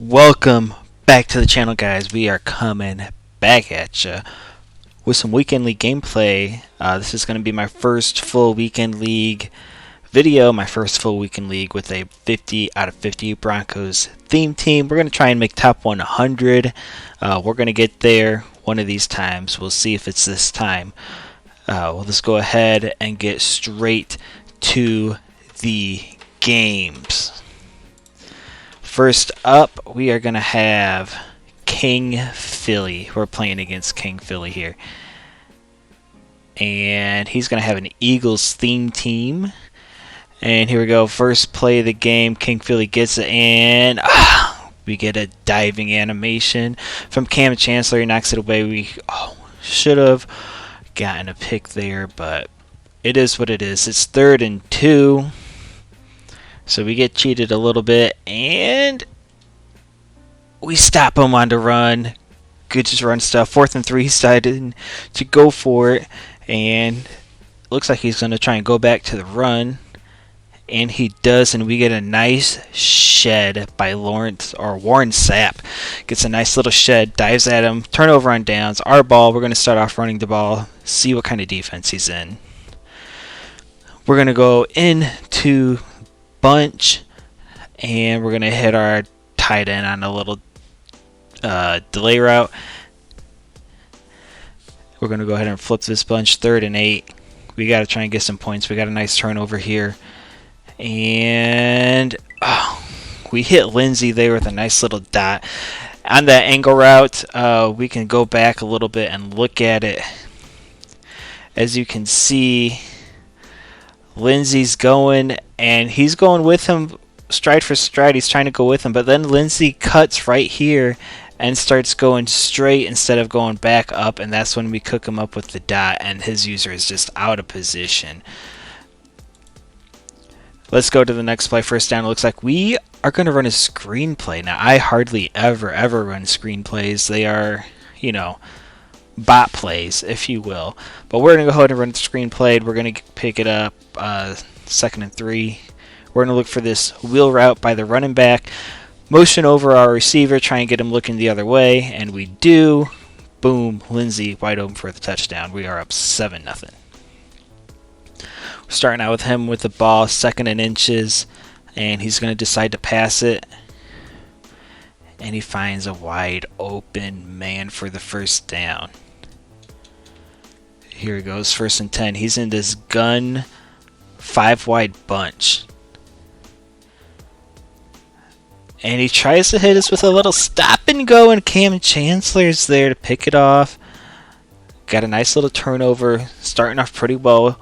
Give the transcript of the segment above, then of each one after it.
Welcome back to the channel, guys. We are coming back at you with some weekend league gameplay. This is going to be my first full weekend league video, my first full weekend league with a 50 out of 50 Broncos theme team. We're going to try and make top 100. We're going to get there one of these times. We'll see if it's this time. We'll just go ahead and get straight to the games. First up, we are going to have King Philly. We're playing against King Philly here. And he's going to have an Eagles theme team. And here we go. First play of the game. King Philly gets it, and we get a diving animation from Cam Chancellor. He knocks it away. We should have gotten a pick there, but it is what it is. It's 3rd and 2. So we get cheated a little bit, and we stop him on the run. Good just run stuff. 4th and 3, he decided to go for it, and it looks like he's going to try and go back to the run, and he does, and we get a nice shed by Warren Sapp. Gets a nice little shed, dives at him, turnover on downs. Our ball, we're going to start off running the ball, see what kind of defense he's in. We're going to go into bunch, and we're going to hit our tight end on a little delay route. We're going to go ahead and flip this bunch. 3rd and 8. We got to try and get some points. We got a nice turnover here, and we hit Lindsey there with a nice little dot on that angle route. We can go back a little bit and look at it. As you can see, Lindsey's going, and he's going with him stride for stride. He's trying to go with him, but then Lindsey cuts right here and starts going straight instead of going back up, and that's when we cook him up with the dot, and his user is just out of position. Let's go to the next play. First down. It looks like we are going to run a screenplay. Now, I hardly ever run screenplays. They are, bot plays, if you will. But we're going to go ahead and run the screenplay. We're going to pick it up 2nd and 3. We're going to look for this wheel route by the running back. Motion over our receiver, try and get him looking the other way, and we do. Boom, Lindsey wide open for the touchdown. We are up 7-0. We're starting out with him with the ball, 2nd and inches, and he's going to decide to pass it. And he finds a wide open man for the first down. Here he goes, 1st and 10. He's in this gun 5-wide bunch. And he tries to hit us with a little stop and go, and Cam Chancellor's there to pick it off. Got a nice little turnover, starting off pretty well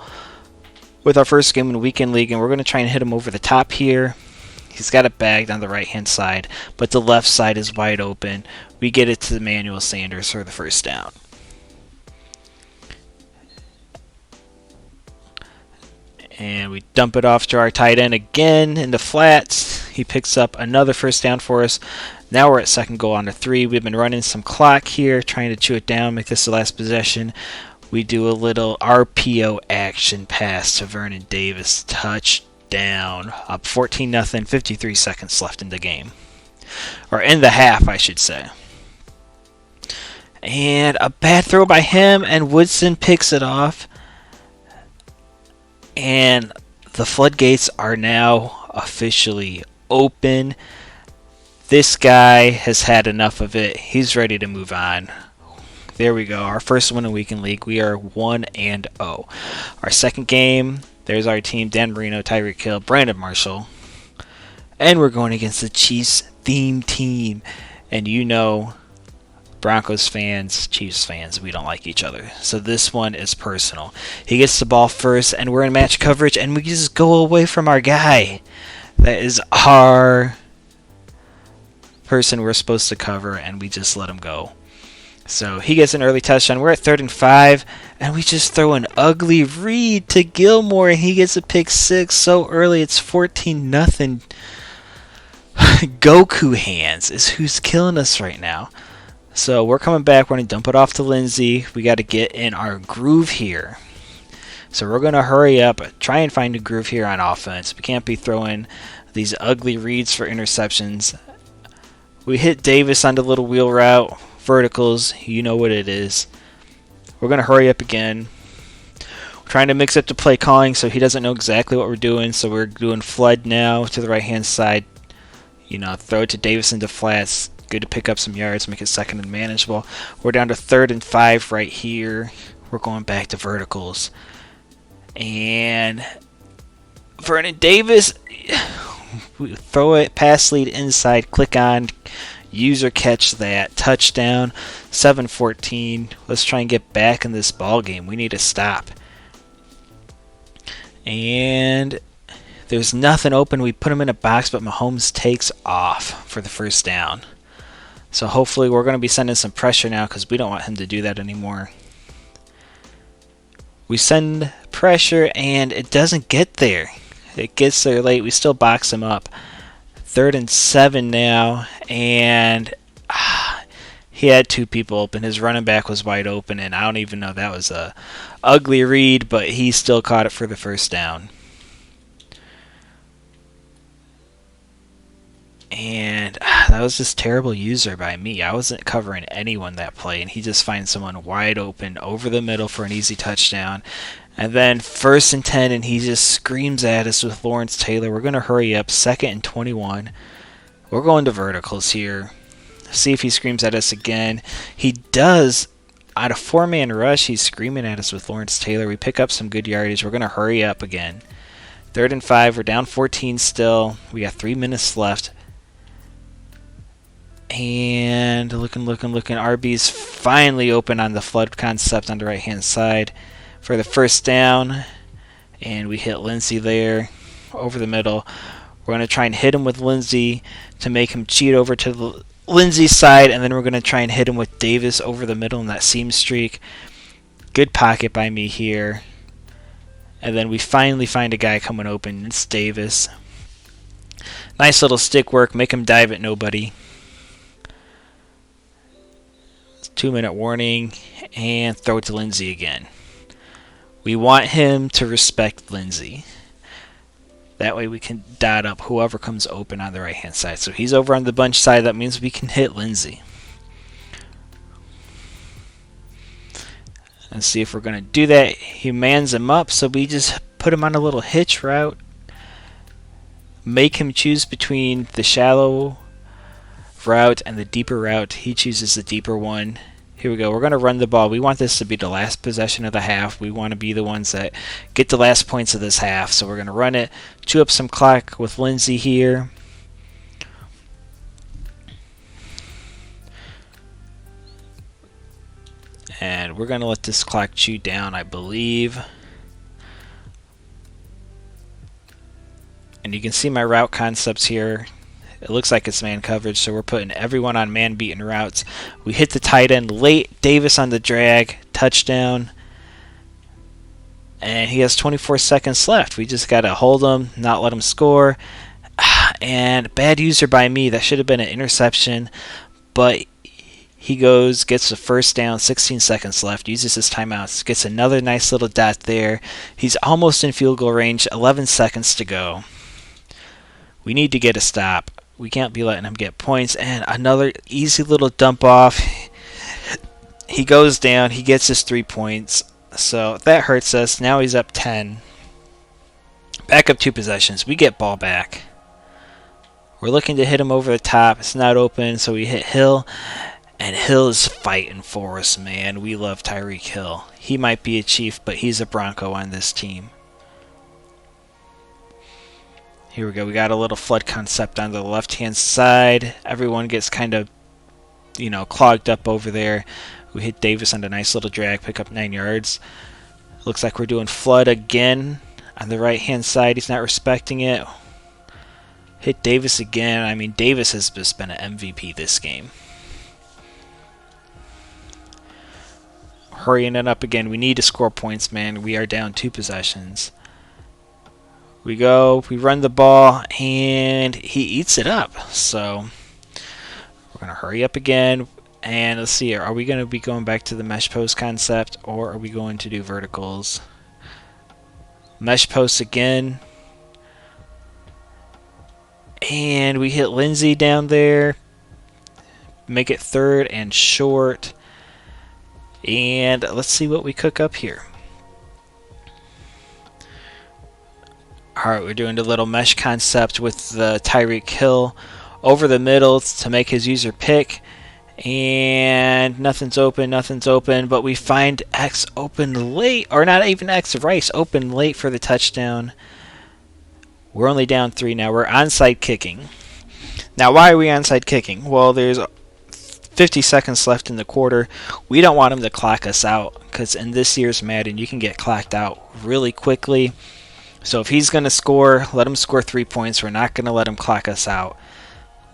with our first game in the weekend league, and we're going to try and hit him over the top here. He's got it bagged on the right-hand side, but the left side is wide open. We get it to Emmanuel Sanders for the first down. And we dump it off to our tight end again in the flats. He picks up another first down for us. Now we're at 2nd goal on the 3. We've been running some clock here, trying to chew it down, make this the last possession. We do a little RPO action pass to Vernon Davis. Touchdown. Up 14-0, 53 seconds left in the game. Or in the half, I should say. And a bad throw by him, and Woodson picks it off. And the floodgates are now officially open. This guy has had enough of it. He's ready to move on. There we go. Our first win in weekend league. We are 1-0. Our second game, there's our team: Dan Marino, Tyreek Hill, Brandon Marshall. And we're going against the Chiefs theme team. And Broncos fans, Chiefs fans, we don't like each other. So this one is personal. He gets the ball first, and we're in match coverage, and we just go away from our guy. That is our person we're supposed to cover, and we just let him go. So he gets an early touchdown. We're at 3rd and 5, and we just throw an ugly read to Gilmore, and he gets a pick 6 so early. It's 14-0. Goku hands is who's killing us right now. So we're coming back. We're going to dump it off to Lindsey. We got to get in our groove here. So we're going to hurry up, try and find a groove here on offense. We can't be throwing these ugly reads for interceptions. We hit Davis on the little wheel route. Verticals, you know what it is. We're going to hurry up again. We're trying to mix up the play calling so he doesn't know exactly what we're doing. So we're doing flood now to the right-hand side. Throw it to Davis into flats. Good to pick up some yards, make it second and manageable. We're down to 3rd and 5 right here. We're going back to verticals. And Vernon Davis, we throw it, pass lead inside, click on, user catch that, touchdown, 7-14. Let's try and get back in this ball game. We need to stop. And there's nothing open. We put him in a box, but Mahomes takes off for the first down. So hopefully we're going to be sending some pressure now because we don't want him to do that anymore. We send pressure and it doesn't get there. It gets there late. We still box him up. 3rd and 7 now, and he had 2 people open. His running back was wide open, and I don't even know, that was a ugly read, but he still caught it for the first down. And that was just terrible user by me. I wasn't covering anyone that play, and he just finds someone wide open over the middle for an easy touchdown. And then 1st and 10, and he just screams at us with Lawrence Taylor. We're going to hurry up. 2nd and 21. We're going to verticals here. See if he screams at us again. He does. Out of 4-man rush, he's screaming at us with Lawrence Taylor. We pick up some good yardage. We're going to hurry up again. 3rd and 5. We're down 14 still. We got 3 minutes left. And looking. RB's finally open on the flood concept on the right-hand side for the first down. And we hit Lindsey there over the middle. We're going to try and hit him with Lindsey to make him cheat over to the Lindsey's side. And then we're going to try and hit him with Davis over the middle in that seam streak. Good pocket by me here. And then we finally find a guy coming open. It's Davis. Nice little stick work. Make him dive at nobody. 2-minute warning, and throw it to Lindsey again. We want him to respect Lindsey. That way we can dot up whoever comes open on the right-hand side. So he's over on the bunch side. That means we can hit Lindsey. And see if we're going to do that. He mans him up, so we just put him on a little hitch route. Make him choose between the shallow route and the deeper route. He chooses the deeper one. Here we go. We're going to run the ball. We want this to be the last possession of the half. We want to be the ones that get the last points of this half. So we're going to run it, chew up some clock with Lindsey here. And we're going to let this clock chew down, I believe. And you can see my route concepts here. It looks like it's man coverage, so we're putting everyone on man-beaten routes. We hit the tight end late. Davis on the drag. Touchdown. And he has 24 seconds left. We just got to hold him, not let him score. And bad user by me. That should have been an interception. But he goes, gets the first down, 16 seconds left, uses his timeouts, gets another nice little dot there. He's almost in field goal range, 11 seconds to go. We need to get a stop. We can't be letting him get points. And another easy little dump off. He goes down. He gets his 3 points. So that hurts us. Now he's up 10. Back up 2 possessions. We get ball back. We're looking to hit him over the top. It's not open, so we hit Hill. And Hill is fighting for us, man. We love Tyreek Hill. He might be a Chief, but he's a Bronco on this team. Here we go. We got a little flood concept on the left-hand side. Everyone gets kind of, clogged up over there. We hit Davis on a nice little drag, pick up 9 yards. Looks like we're doing flood again on the right-hand side. He's not respecting it. Hit Davis again. I mean, Davis has just been an MVP this game. Hurrying it up again. We need to score points, man. We are down 2 possessions. We go, we run the ball, and he eats it up. So we're going to hurry up again. And let's see here. Are we going to be going back to the mesh post concept, or are we going to do verticals? Mesh post again. And we hit Lindsey down there. make it 3rd and short. And let's see what we cook up here. Alright, we're doing the little mesh concept with the Tyreek Hill over the middle to make his user pick. And nothing's open, but we find X open late, or not even X, Rice open late for the touchdown. We're only down 3 now. We're onside kicking. Now, why are we onside kicking? Well, there's 50 seconds left in the quarter. We don't want him to clock us out, because in this year's Madden, you can get clocked out really quickly. So if he's going to score, let him score 3 points. We're not going to let him clock us out.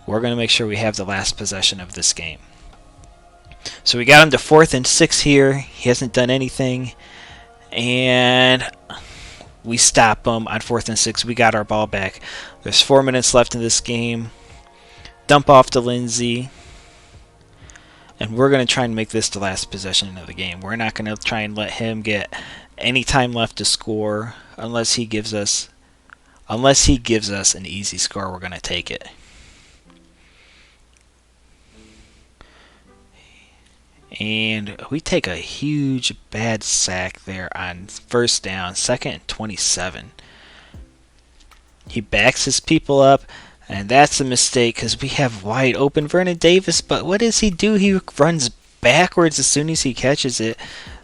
We're going to make sure we have the last possession of this game. So we got him to 4th and 6 here. He hasn't done anything. And we stop him on 4th and 6. We got our ball back. There's 4 minutes left in this game. Dump off to Lindsay. And we're going to try and make this the last possession of the game. We're not going to try and let him get any time left to score unless he gives us an easy score. We're going to take it. And we take a huge bad sack there on 1st down, 2nd and 27. He backs his people up, and that's a mistake because we have wide open Vernon Davis. But what does he do? He runs backwards as soon as he catches it.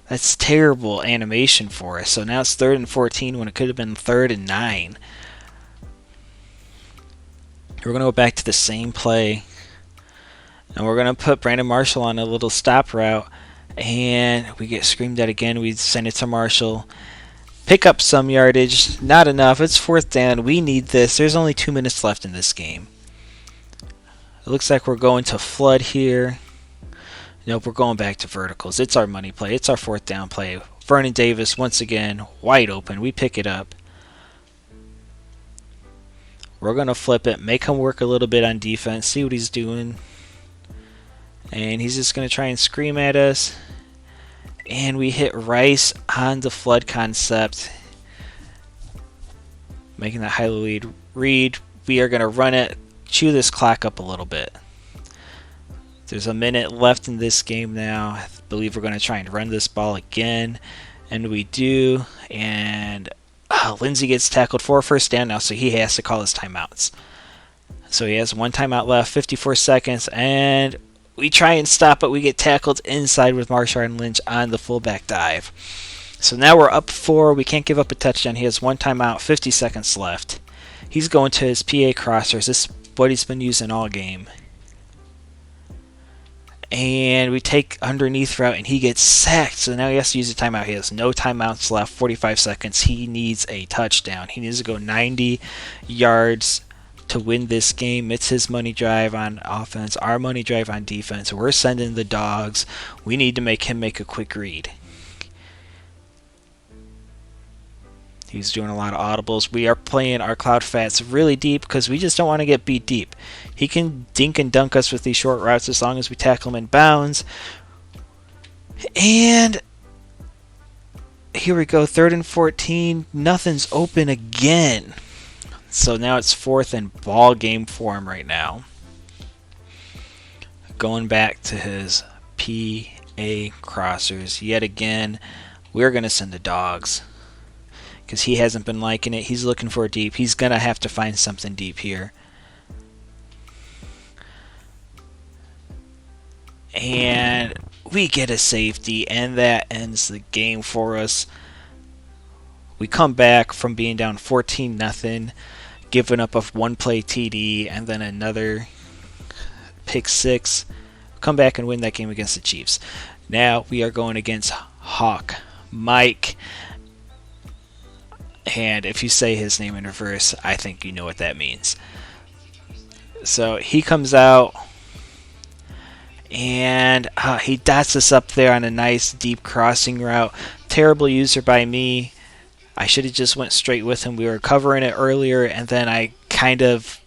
That's terrible animation for us. So now it's 3rd and 14 when it could have been 3rd and 9. We're going to go back to the same play. And we're going to put Brandon Marshall on a little stop route. And we get screamed at again. We send it to Marshall. Pick up some yardage. Not enough. It's 4th down. We need this. There's only 2 minutes left in this game. It looks like we're going to flood here. Nope, we're going back to verticals. It's our money play. It's our 4th down play. Vernon Davis, once again, wide open. We pick it up. We're going to flip it. Make him work a little bit on defense. See what he's doing. And he's just going to try and scream at us. And we hit Rice on the flood concept. Making that high lead read. We are going to run it. Chew this clock up a little bit. There's a minute left in this game now. I believe we're going to try and run this ball again. And we do. And Lindsay gets tackled for 1st down now, so he has to call his timeouts. So he has 1 timeout left, 54 seconds. And we try and stop, but we get tackled inside with Marshall and Lynch on the fullback dive. So now we're up 4. We can't give up a touchdown. He has 1 timeout, 50 seconds left. He's going to his PA crossers. This is what he's been using all game. And we take underneath route, and he gets sacked. So now he has to use a timeout. He has no timeouts left, 45 seconds. He needs a touchdown. He needs to go 90 yards to win this game. It's his money drive on offense, our money drive on defense. We're sending the dogs. We need to make him make a quick read. He's doing a lot of audibles. We are playing our Cloud Fats really deep because we just don't want to get beat deep. He can dink and dunk us with these short routes as long as we tackle him in bounds. And here we go, 3rd and 14. Nothing's open again. So now it's 4th and ball game for him right now. Going back to his PA crossers yet again. We're going to send the dogs because he hasn't been liking it. He's looking for a deep. He's going to have to find something deep here. And we get a safety, and that ends the game for us. We come back from being down 14-0. Giving up a 1-play TD and then another pick 6. Come back and win that game against the Chiefs. Now we are going against Hawk Mike. And if you say his name in reverse, I think you know what that means. So he comes out, and he dots us up there on a nice deep crossing route. Terrible user by me. I should have just went straight with him. We were covering it earlier, and then I kind of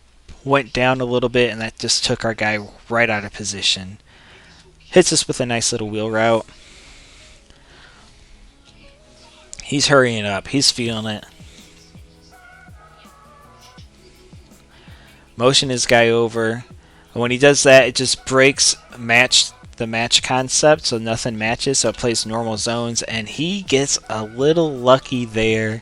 went down a little bit, and that just took our guy right out of position. Hits us with a nice little wheel route. He's hurrying up. He's feeling it. Motion his guy over. And when he does that, it just breaks the match concept, so nothing matches, so it plays normal zones, and he gets a little lucky there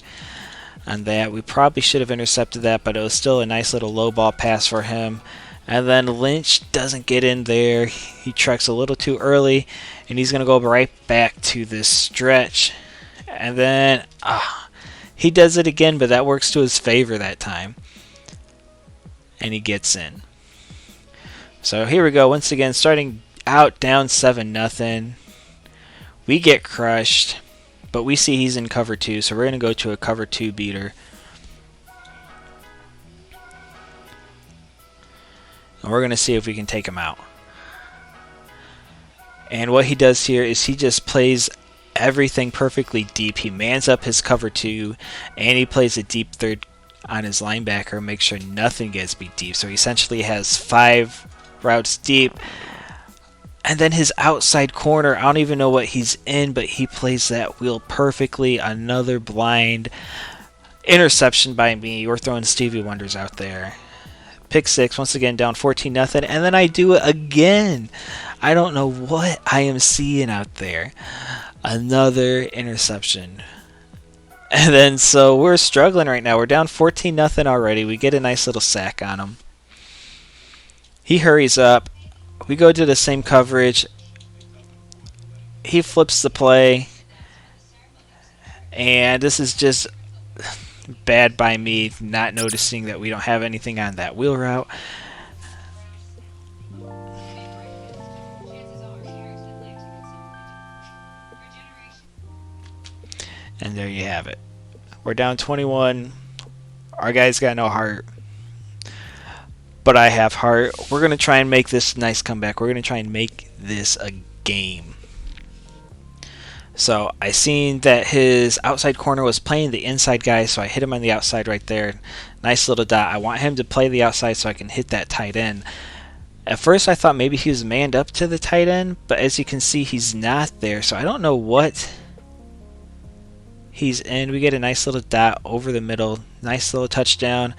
on that. We probably should have intercepted that, but it was still a nice little low ball pass for him. And then Lynch doesn't get in there. He treks a little too early, and he's going to go right back to this stretch. And then he does it again, but that works to his favor that time. And he gets in. So here we go. Once again, starting out down 7-0. We get crushed, but we see he's in cover 2, so we're going to go to a cover 2 beater. And we're going to see if we can take him out. And what he does here is he just plays everything perfectly deep. He mans up his cover 2, and he plays a deep third on his linebacker, make sure nothing gets beat deep. So he essentially has 5 routes deep. And then his outside corner, I don't even know what he's in, but he plays that wheel perfectly. Another blind interception by me. We're throwing Stevie Wonders out there. Pick 6, once again down 14-0, and then I do it again. I don't know what I am seeing out there. Another interception. And then so we're struggling right now. We're down 14-0 already. We get a nice little sack on him. He hurries up. We go to the same coverage. He flips the play. And this is just bad by me, not noticing that we don't have anything on that wheel route. And there you have it. We're down 21. Our guy's got no heart. But I have heart. We're going to try and make this nice comeback. We're going to try and make this a game. So I seen that his outside corner was playing the inside guy, so I hit him on the outside right there. Nice little dot. I want him to play the outside so I can hit that tight end. At first I thought maybe he was manned up to the tight end, but as you can see he's not there, so I don't know what he's in. We get a nice little dot over the middle. Nice little touchdown.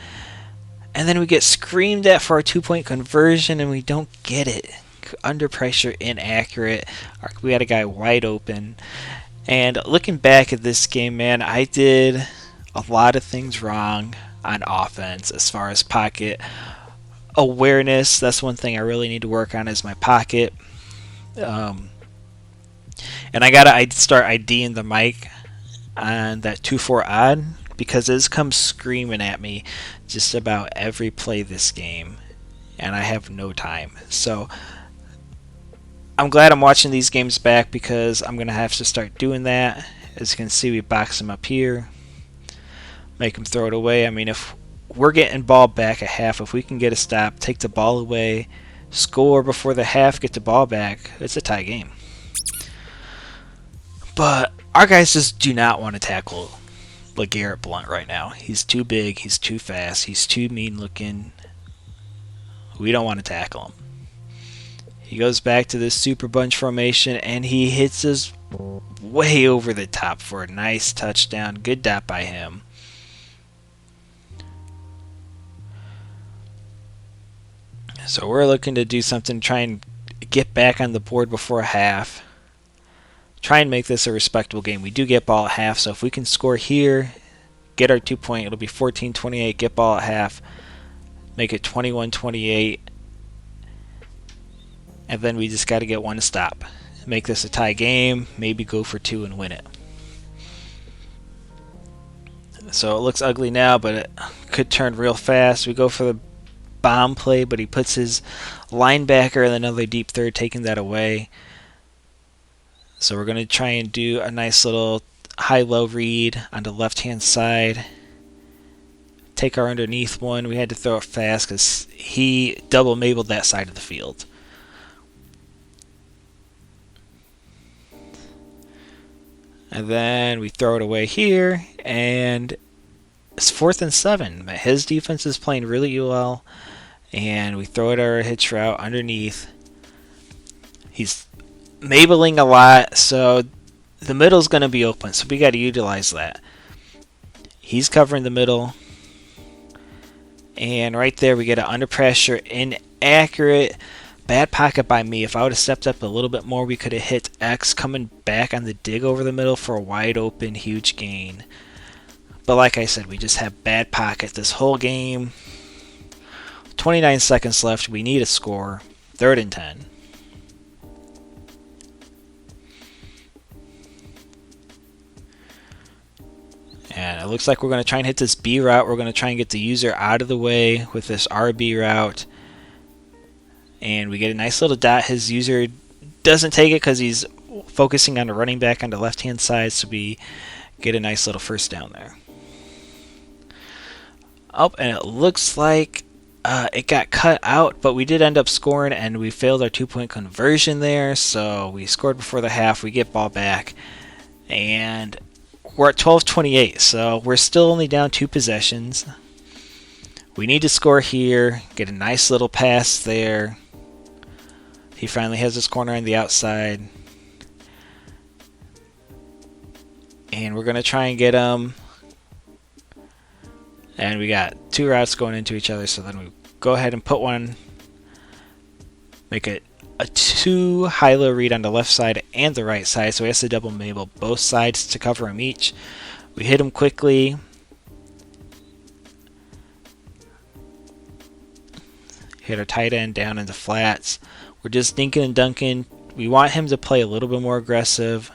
And then we get screamed at for our 2-point conversion, and we don't get it. Under pressure, inaccurate. We had a guy wide open. And looking back at this game, man, I did a lot of things wrong on offense as far as pocket awareness. That's one thing I really need to work on is my pocket. And I gotta start IDing the mic on that 2-4 odd, because this comes screaming at me just about every play this game, and I have no time. So I'm glad I'm watching these games back, because I'm going to have to start doing that. As you can see, we box him up here, make him throw it away. I mean, if we're getting ball back at half, if we can get a stop, take the ball away, score before the half, get the ball back, it's a tie game. But our guys just do not want to tackle LeGarrette Blount right now. He's too big, he's too fast, he's too mean looking. We don't want to tackle him. He goes back to this super bunch formation, and he hits us way over the top for a nice touchdown. Good dot by him. So we're looking to do something, try and get back on the board before half. Try and make this a respectable game. We do get ball at half, so if we can score here, get our 2-point, it'll be 14-28, get ball at half, make it 21-28, and then we just got to get one to stop. Make this a tie game, maybe go for 2 and win it. So it looks ugly now, but it could turn real fast. We go for the bomb play, but he puts his linebacker in another deep third, taking that away. So we're going to try and do a nice little high-low read on the left-hand side. Take our underneath one. We had to throw it fast because he double-mabled that side of the field. And then we throw it away here, and it's 4th and 7. His defense is playing really well, and we throw it our hitch route underneath. He's mabling a lot, so the middle's going to be open, so we got to utilize that. He's covering the middle, and right there we get an under pressure, inaccurate accurate. Bad pocket by me. If I would have stepped up a little bit more, we could have hit X coming back on the dig over the middle for a wide open, huge gain. But like I said, we just have bad pocket this whole game. 29 seconds left. We need a score. 3rd and 10. And it looks like we're going to try and hit this B route. We're going to try and get the user out of the way with this RB route. And we get a nice little dot. His user doesn't take it because he's focusing on the running back on the left-hand side. So we get a nice little first down there. Oh, and it looks like it got cut out, but we did end up scoring, and we failed our 2-point conversion there. So we scored before the half. We get ball back, and we're at 12-28. So we're still only down 2 possessions. We need to score here. Get a nice little pass there. He finally has his corner on the outside, and we're going to try and get him. And we got 2 routes going into each other, so then we go ahead and put one, make it a 2 high-low read on the left side and the right side, so he has to double Mabel both sides to cover him each. We hit him quickly. Hit our tight end down in the flats. We're just dinking and dunking. We want him to play a little bit more aggressive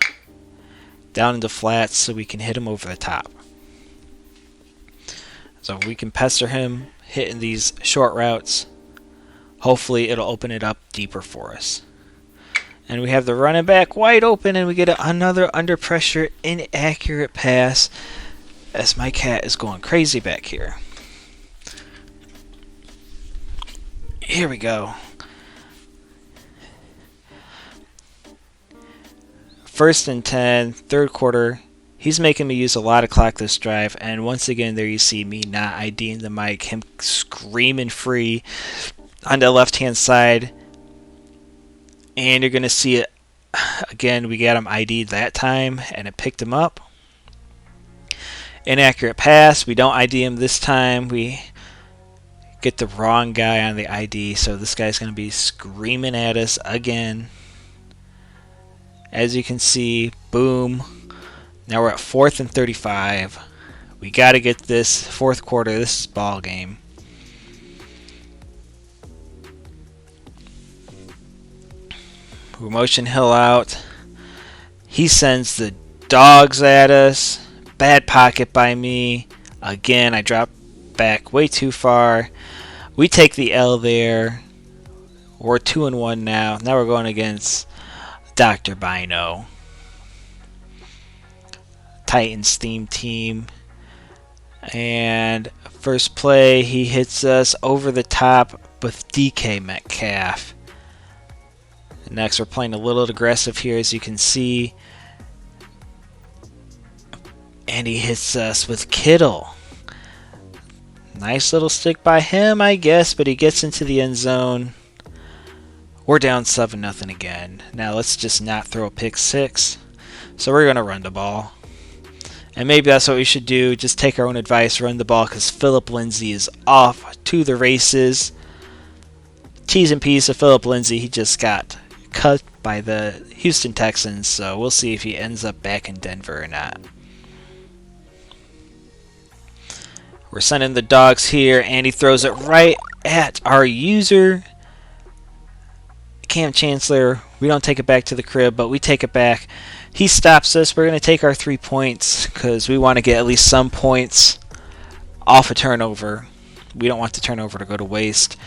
down in the flats so we can hit him over the top. So we can pester him, hitting these short routes. Hopefully it'll open it up deeper for us. And we have the running back wide open, and we get another under pressure inaccurate pass as my cat is going crazy back here. Here we go. 1st and 10, 3rd quarter. He's making me use a lot of clock this drive, and once again, there you see me not IDing the mic, him screaming free on the left-hand side, and you're going to see it again. We got him ID'd that time, and it picked him up. Inaccurate pass. We don't ID him this time. We get the wrong guy on the ID, so this guy's going to be screaming at us again. As you can see, boom. Now we're at 4th and 35. We got to get this 4th quarter. This is ball game. We motion Hill out. He sends the dogs at us. Bad pocket by me. Again, I drop back way too far. We take the L there. We're 2-1 now. Now we're going against Dr. Bino. Titans theme team. And first play, he hits us over the top with DK Metcalf. Next, we're playing a little aggressive here, as you can see. And he hits us with Kittle. Nice little stick by him, I guess, but he gets into the end zone. We're down 7-0 again. Now let's just not throw a pick 6. So we're going to run the ball. And maybe that's what we should do. Just take our own advice, run the ball, because Philip Lindsay is off to the races. T's and P's to Philip Lindsay. He just got cut by the Houston Texans, so we'll see if he ends up back in Denver or not. We're sending the dogs here, and he throws it right at our user, Cam Chancellor. We don't take it back to the crib, but we take it back. He stops us. We're going to take our 3 points because we want to get at least some points off a turnover. We don't want the turnover to go to waste.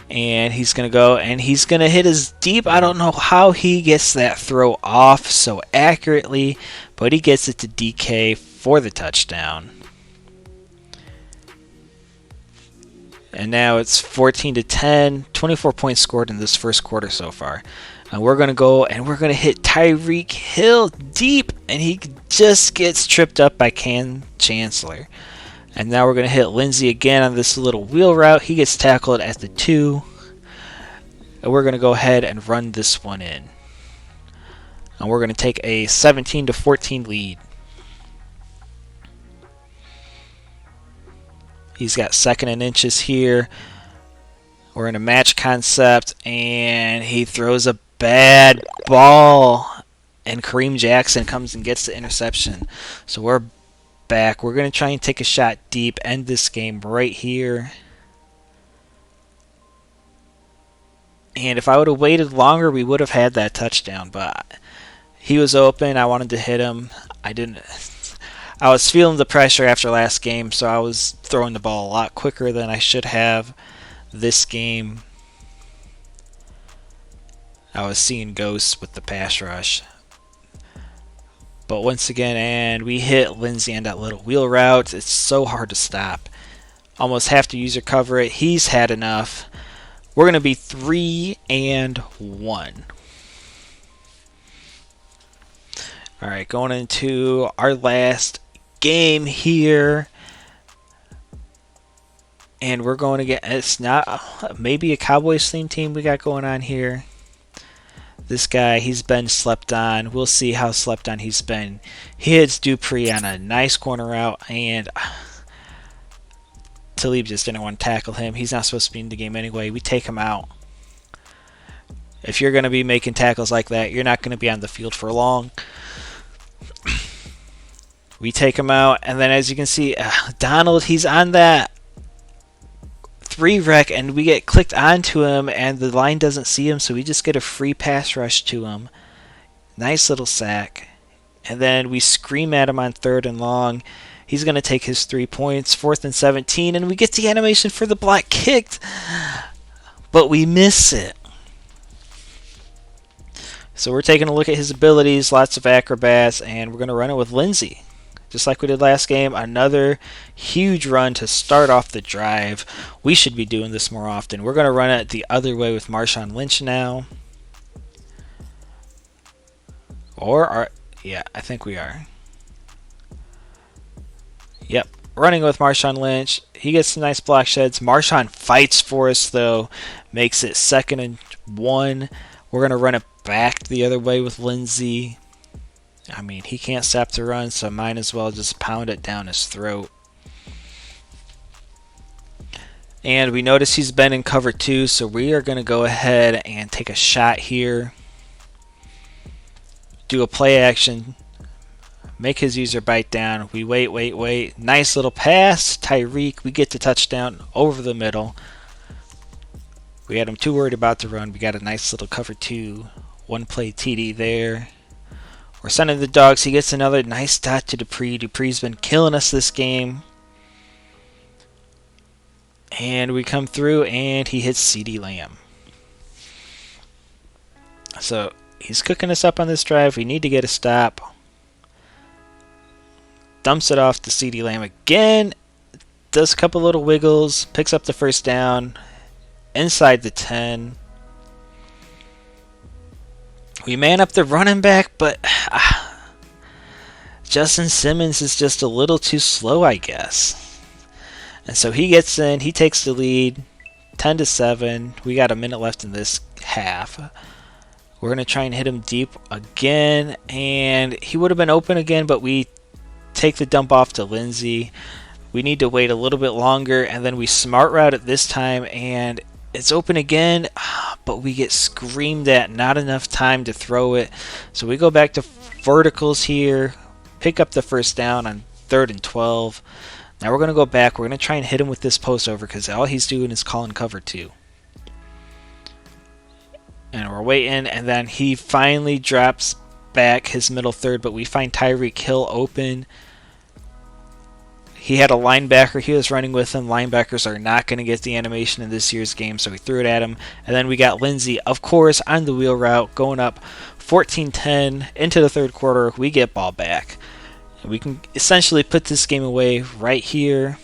And he's going to go, and he's going to hit us deep. I don't know how he gets that throw off so accurately, but he gets it to DK for the touchdown. And now it's 14-10, 24 points scored in this first quarter so far. And we're going to go and we're going to hit Tyreek Hill deep, and he just gets tripped up by Cam Chancellor. And now we're going to hit Lindsay again on this little wheel route. He gets tackled at the 2. And we're going to go ahead and run this one in. And we're going to take a 17-14 lead. He's got 2nd and inches here. We're in a match concept, and he throws a bad ball, and Kareem Jackson comes and gets the interception. So we're back. We're going to try and take a shot deep, end this game right here. And if I would have waited longer, we would have had that touchdown. But he was open. I wanted to hit him. I didn't. I was feeling the pressure after last game, so I was throwing the ball a lot quicker than I should have this game. I was seeing ghosts with the pass rush. But once again, and we hit Lindsey on that little wheel route. It's so hard to stop. Almost have to user cover it. He's had enough. We're going to be 3-1. Alright, going into our last game here. And we're going to get, it's not, maybe a Cowboys themed team we got going on here. This guy, he's been slept on. We'll see how slept on he's been. He hits Dupree on a nice corner route, and Talib just didn't want to tackle him. He's not supposed to be in the game anyway. We take him out. If you're going to be making tackles like that, you're not going to be on the field for long. We take him out, and then as you can see, Donald, he's on that 3-rec, and we get clicked onto him, and the line doesn't see him, so we just get a free pass rush to him. Nice little sack. And then we scream at him on 3rd and long. He's going to take his 3 points, 4th and 17, and we get the animation for the block kicked, but we miss it. So we're taking a look at his abilities, lots of acrobats, and we're going to run it with Lindsey. Just like we did last game, another huge run to start off the drive. We should be doing this more often. We're going to run it the other way with Marshawn Lynch now. Yeah, I think we are. Yep, running with Marshawn Lynch. He gets some nice block sheds. Marshawn fights for us, though. Makes it 2nd and 1. We're going to run it back the other way with Lindsey. I mean, he can't stop the run, so might as well just pound it down his throat. And we notice he's been in cover 2, so we are going to go ahead and take a shot here. Do a play action. Make his user bite down. We wait. Nice little pass. Tyreek, we get the touchdown over the middle. We had him too worried about the run. We got a nice little cover 2. 1-play TD there. We're sending the dogs. He gets another nice dot to Dupree. Dupree's been killing us this game. And we come through, and he hits CeeDee Lamb. So he's cooking us up on this drive. We need to get a stop. Dumps it off to CeeDee Lamb again. Does a couple little wiggles. Picks up the first down. Inside the 10. We man up the running back, but Justin Simmons is just a little too slow, I guess. And so he gets in, he takes the lead, 10-7. We got a minute left in this half. We're going to try and hit him deep again, and he would have been open again, but we take the dump off to Lindsey. We need to wait a little bit longer, and then we smart route it this time, and it's open again, but we get screamed at. Not enough time to throw it. So we go back to verticals here, pick up the first down on 3rd and 12. Now we're going to go back. We're going to try and hit him with this post over because all he's doing is calling cover 2. And we're waiting, and then he finally drops back his middle third, but we find Tyreek Hill open. He had a linebacker he was running with him. Linebackers are not going to get the animation in this year's game, so we threw it at him. And then we got Lindsey, of course, on the wheel route, going up 14-10 into the 3rd quarter. We get ball back. We can essentially put this game away right here.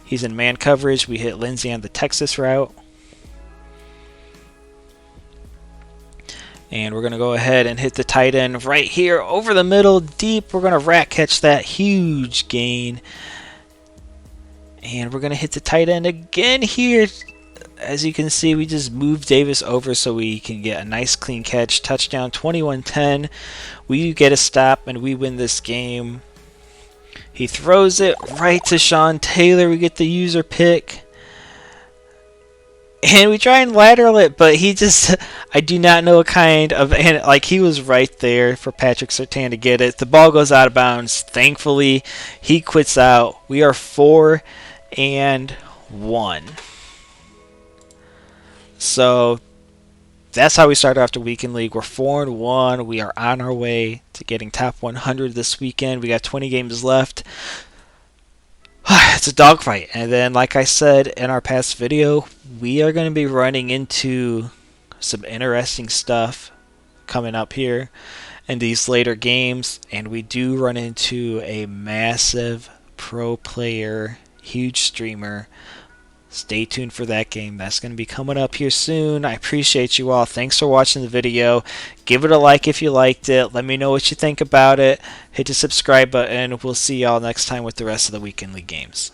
He's in man coverage. We hit Lindsey on the Texas route. And we're going to go ahead and hit the tight end right here over the middle, deep. We're going to rat catch that huge gain. And we're going to hit the tight end again here. As you can see, we just moved Davis over so we can get a nice clean catch. Touchdown, 21-10. We get a stop and we win this game. He throws it right to Sean Taylor. We get the user pick. and we try and lateral it, but he just, I do not know what kind of, and like he was right there for Patrick Surtain to get it. The ball goes out of bounds. Thankfully, he quits out. We are 4-1. So that's how we started off the weekend league. We're 4-1. We are on our way to getting top 100 this weekend. We got 20 games left. It's a dogfight. And then, like I said in our past video, we are going to be running into some interesting stuff coming up here in these later games. And we do run into a massive pro player, huge streamer. Stay tuned for that game. That's going to be coming up here soon. I appreciate you all. Thanks for watching the video. Give it a like if you liked it. Let me know what you think about it. Hit the subscribe button. We'll see y'all next time with the rest of the Weekend League games.